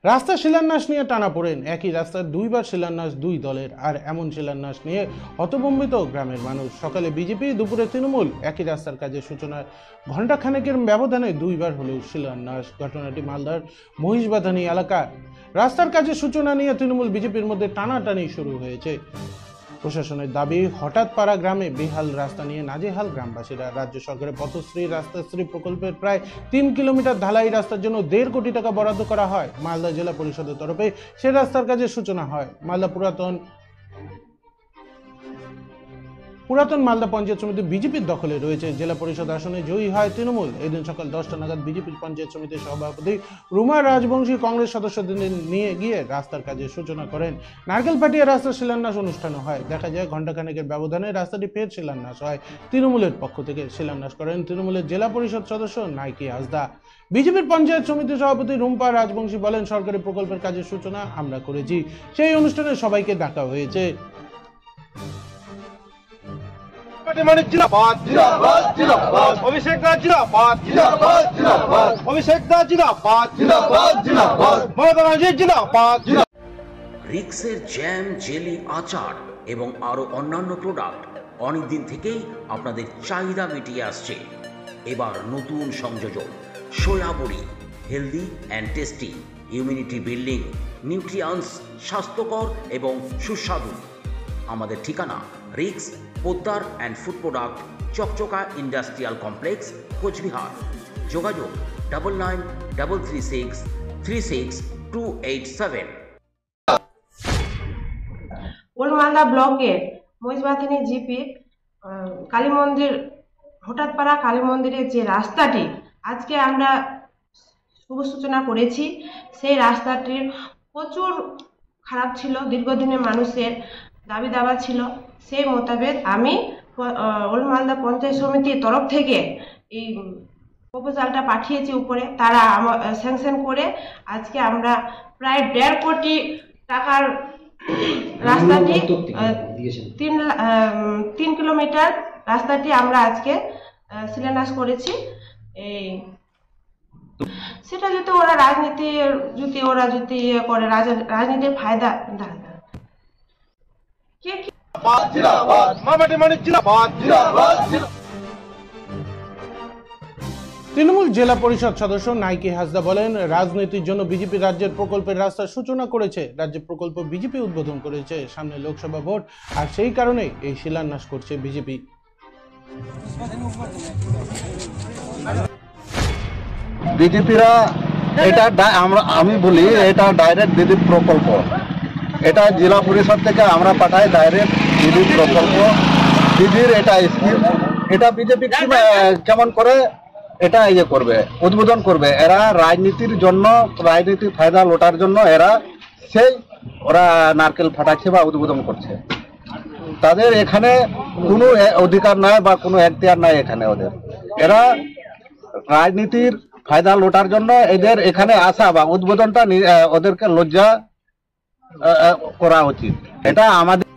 রাস্তা শিলান্যাস নিয়ে টানাপোড়েন, একই রাস্তার দুইবার শিলান্যাস দুই দলের, আর এমন শিলান্যাস নিয়ে হতভম্বিত গ্রামের মানুষ। সকালে বিজেপি, দুপুরে তৃণমূল। একই রাস্তার কাজের সূচনার ঘণ্টাখানেকের ব্যবধানে দুইবার হলো শিলান্যাস। ঘটনাটি মালদার মহিষবাথানি এলাকার। রাস্তার কাজের সূচনা নিয়ে তৃণমূল বিজেপির মধ্যে টানাটানি শুরু হয়েছে। প্রশাসনের দাবি, হঠাৎ পাড়া গ্রামে বেহাল রাস্তা নিয়ে নাজেহাল গ্রামবাসীরা। রাজ্য সরকারের পথশ্রী রাস্তাশ্রী প্রকল্পের প্রায় 3 কিলোমিটার ঢালাই রাস্তার জন্য 1.5 কোটি টাকা বরাদ্দ করা হয়। মালদা জেলা পরিষদের তরফে সে রাস্তার কাজের সূচনা হয়। মালদা পুরাতন মালদা পঞ্চায়েত সমিতি বিজেপির দখলে রয়েছে। জেলা পরিষদ আসনে জয়ী হয় তৃণমূল। এদিন সকাল 10টা নাগাদ বিজেপির পঞ্চায়েত সমিতির সভাপতি রুমা রাজবংশী কংগ্রেস সদস্যদের নিয়ে গিয়ে রাস্তার কাজের সূচনা করেন। নারকেল ফাটিয়ে রাস্তার শিলান্যাস অনুষ্ঠানও হয়। দেখা যায় ঘণ্টাখানেকের ব্যবধানে রাস্তাটি ফের শিলান্যাস হয়। তৃণমূলের পক্ষ থেকে শিলান্যাস করেন তৃণমূলের জেলা পরিষদ সদস্য নাইকি হাসদা। বিজেপির পঞ্চায়েত সমিতির সভাপতি রুম্পা রাজবংশী বলেন, সরকারি প্রকল্পের কাজের সূচনা আমরা করেছি। সেই অনুষ্ঠানে সবাইকে ডাকা হয়েছে। রিক্সের জ্যাম, জেলি, আচার এবং আরো অন্যান্য প্রোডাক্ট অনেকদিন থেকেই আপনাদের চাহিদা মিটিয়ে আসছে। এবার নতুন সংযোজন সোয়া বড়ি, healthy and tasty, immunity building, nutrients, স্বাস্থ্যকর এবং সুস্বাদু। আমাদের ঠিকানা রিক্স পোদ্দার অ্যান্ড ফুড প্রোডাক্ট, চকচকা ইন্ডাস্ট্রিয়াল কমপ্লেক্স, কোচবিহার। যোগাযোগ 9933636287। ওল্ড মালদা ব্লকের মহিষবাথানি জিপি কালী মন্দির, হঠাৎপাড়া কালী মন্দিরের যে রাস্তাটি আজকে আমরা শুভ সূচনা করেছি, সেই রাস্তাটির প্রচুর খারাপ ছিল। দীর্ঘদিনের মানুষের দাবি দাবা ছিল। সেই মোতাবেক আমি ওল্ড মালদা পঞ্চায়েত সমিতির তরফ থেকে এই প্রপোজালটা পাঠিয়েছি উপরে। তারা স্যাংশন করে আজকে আমরা প্রায় 1.5 কোটি টাকার রাস্তাটি 3 কিলোমিটার রাস্তাটি আমরা আজকে শিলান্যাস করেছি। সেটা যদি ওরা রাজনীতি করে রাজনীতির ফায়দা কে তৃণমূল জেলা পরিষদ সদস্য নাইকি হাসদা বলেন, রাজনীতির জন্য বিজেপি রাজ্যের প্রকল্পের রাস্তার সূচনা করেছে। রাজ্যের প্রকল্প বিজেপি উদ্বোধন করেছে। সামনে লোকসভা ভোট, আর সেই কারণে এই শিলান্যাস করছে বিজেপি। বিজেপিরা এটা আমি বলি এটা ডাইরেক্ট দিদি প্রকল্প। এটা জেলা পরিষদ থেকে আমরা পাঠাই ডাইরেক্ট দিদি প্রকল্প। দিদির এটা স্কিম, এটা বিজেপি কেমন করে এটা করবে, উদ্বোধন করবে। এরা রাজনীতির জন্য, রাজনীতির ফায়দা লোটার জন্য ওরা নারকেল ফাটাচ্ছে বা উদ্বোধন করছে। তাদের এখানে কোনো অধিকার নাই বা কোনো এখতিয়ার নাই এখানে ওদের। এরা রাজনীতির ফায়দা লোটার জন্য এদের এখানে আসা বা উদ্বোধনটা ওদেরকে লজ্জা করা উচিত। এটা আমাদের